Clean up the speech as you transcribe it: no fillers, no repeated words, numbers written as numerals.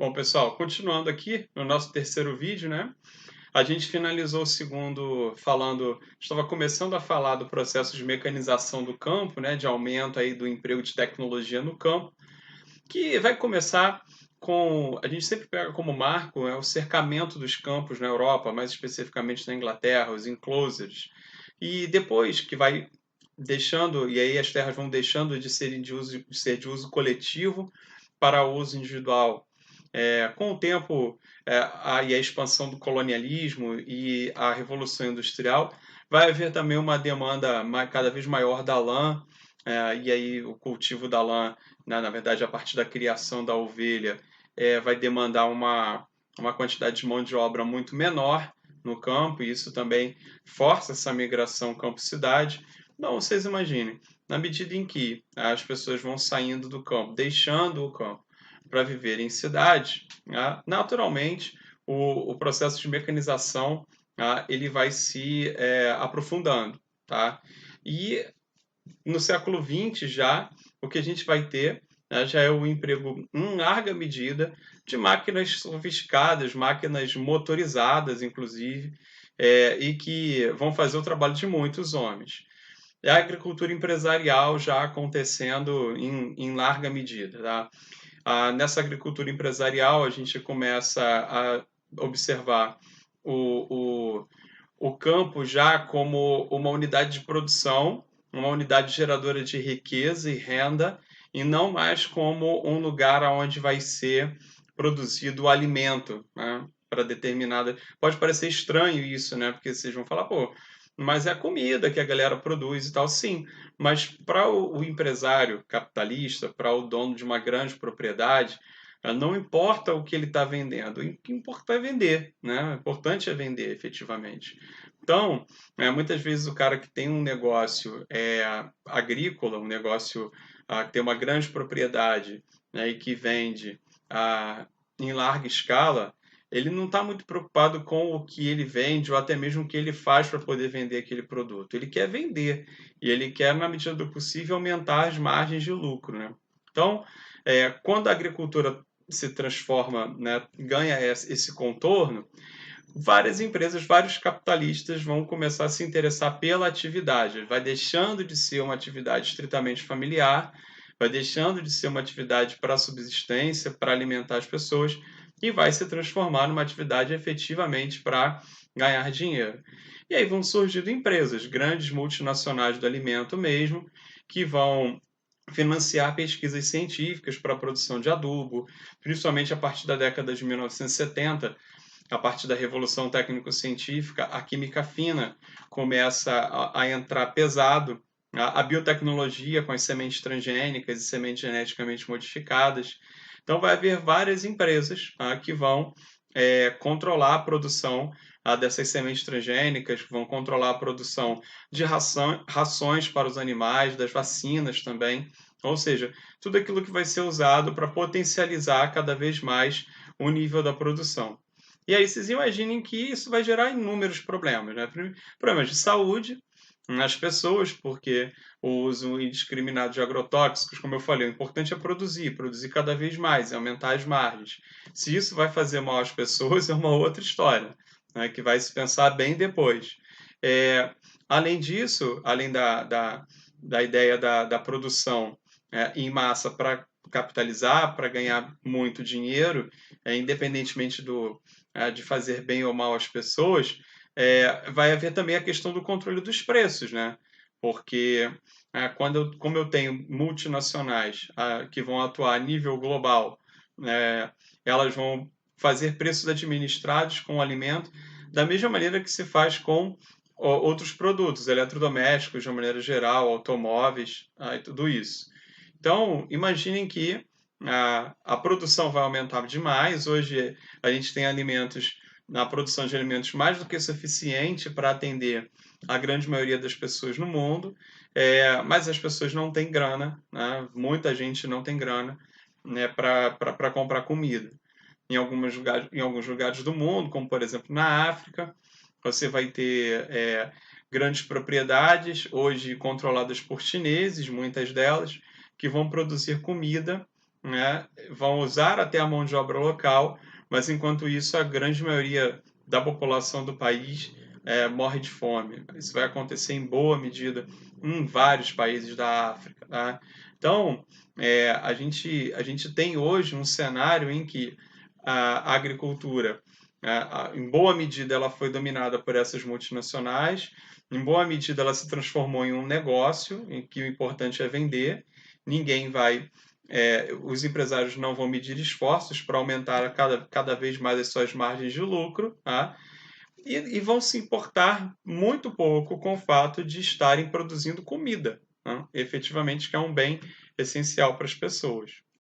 Bom, pessoal, continuando aqui no nosso terceiro vídeo, né? A gente finalizou o segundo falando, estava começando a falar do processo de mecanização do campo, né? De aumento aí do emprego de tecnologia no campo, que vai começar com, a gente sempre pega como marco, o cercamento dos campos na Europa, mais especificamente na Inglaterra, os enclosures, e depois que vai deixando, e aí as terras vão deixando de ser de uso coletivo para uso individual. Com o tempo, e a expansão do colonialismo e a Revolução Industrial, vai haver também uma demanda cada vez maior da lã, e aí o cultivo da lã, né, na verdade, a partir da criação da ovelha, vai demandar uma quantidade de mão de obra muito menor no campo, e isso também força essa migração campo-cidade. Então, vocês imaginem, na medida em que as pessoas vão saindo do campo, deixando o campo, para viver em cidade, naturalmente o processo de mecanização ele vai se aprofundando. Tá? E no século XX já, o que a gente vai ter, né, já é o emprego em larga medida de máquinas sofisticadas, máquinas motorizadas, inclusive, e que vão fazer o trabalho de muitos homens. É a agricultura empresarial já acontecendo em larga medida. Tá? Nessa agricultura empresarial, a gente começa a observar o, o, o campo já como uma unidade de produção, uma unidade geradora de riqueza e renda, e não mais como um lugar onde vai ser produzido o alimento, né, para determinada. Pode parecer estranho isso, né? Porque vocês vão falar, pô, mas é a comida que a galera produz e tal, sim. Mas para o empresário capitalista, para o dono de uma grande propriedade, não importa o que ele está vendendo, o que importa é vender, né? O importante é vender efetivamente. Então, muitas vezes o cara que tem um negócio agrícola, um negócio que tem uma grande propriedade, né, e que vende ah, em larga escala, ele não está muito preocupado com o que ele vende ou até mesmo o que ele faz para poder vender aquele produto. Ele quer vender e ele quer, na medida do possível, aumentar as margens de lucro, né? Então, quando a agricultura se transforma, né, ganha esse contorno, várias empresas, vários capitalistas vão começar a se interessar pela atividade. Vai deixando de ser uma atividade estritamente familiar, vai deixando de ser uma atividade para subsistência, para alimentar as pessoas, e vai se transformar numa atividade efetivamente para ganhar dinheiro. E aí vão surgindo empresas, grandes multinacionais do alimento mesmo, que vão financiar pesquisas científicas para a produção de adubo, principalmente a partir da década de 1970, a partir da revolução técnico-científica, a química fina começa a entrar pesado, a biotecnologia com as sementes transgênicas e sementes geneticamente modificadas. Então, vai haver várias empresas que vão controlar a produção dessas sementes transgênicas, vão controlar a produção de rações para os animais, das vacinas também. Ou seja, tudo aquilo que vai ser usado para potencializar cada vez mais o nível da produção. E aí vocês imaginem que isso vai gerar inúmeros problemas, né? Problemas de saúde nas pessoas, porque o uso indiscriminado de agrotóxicos, como eu falei, o importante é produzir cada vez mais, e aumentar as margens. Se isso vai fazer mal às pessoas, é uma outra história, né? Que vai se pensar bem depois. É, além disso, além da ideia da produção em massa para capitalizar, para ganhar muito dinheiro, independentemente de fazer bem ou mal às pessoas, vai haver também a questão do controle dos preços, né? Porque como eu tenho multinacionais que vão atuar a nível global, elas vão fazer preços administrados com o alimento da mesma maneira que se faz com outros produtos, eletrodomésticos de uma maneira geral, automóveis, e tudo isso. Então, imaginem que a produção vai aumentar demais. Hoje a gente tem alimentos, na produção de alimentos mais do que suficiente para atender a grande maioria das pessoas no mundo, mas as pessoas não têm grana, né? Muita gente não tem grana, né, para comprar comida. Em alguns lugares do mundo, como por exemplo na África, você vai ter grandes propriedades, hoje controladas por chineses, muitas delas, que vão produzir comida né, vão usar até a mão de obra local, mas enquanto isso a grande maioria da população do país morre de fome. Isso vai acontecer em boa medida em vários países da África. Tá? Então, a gente tem hoje um cenário em que a agricultura, em boa medida, ela foi dominada por essas multinacionais, em boa medida, ela se transformou em um negócio em que o importante é vender, ninguém vai os empresários não vão medir esforços para aumentar cada vez mais as suas margens de lucro, tá? E vão se importar muito pouco com o fato de estarem produzindo comida, né? Efetivamente, que é um bem essencial para as pessoas.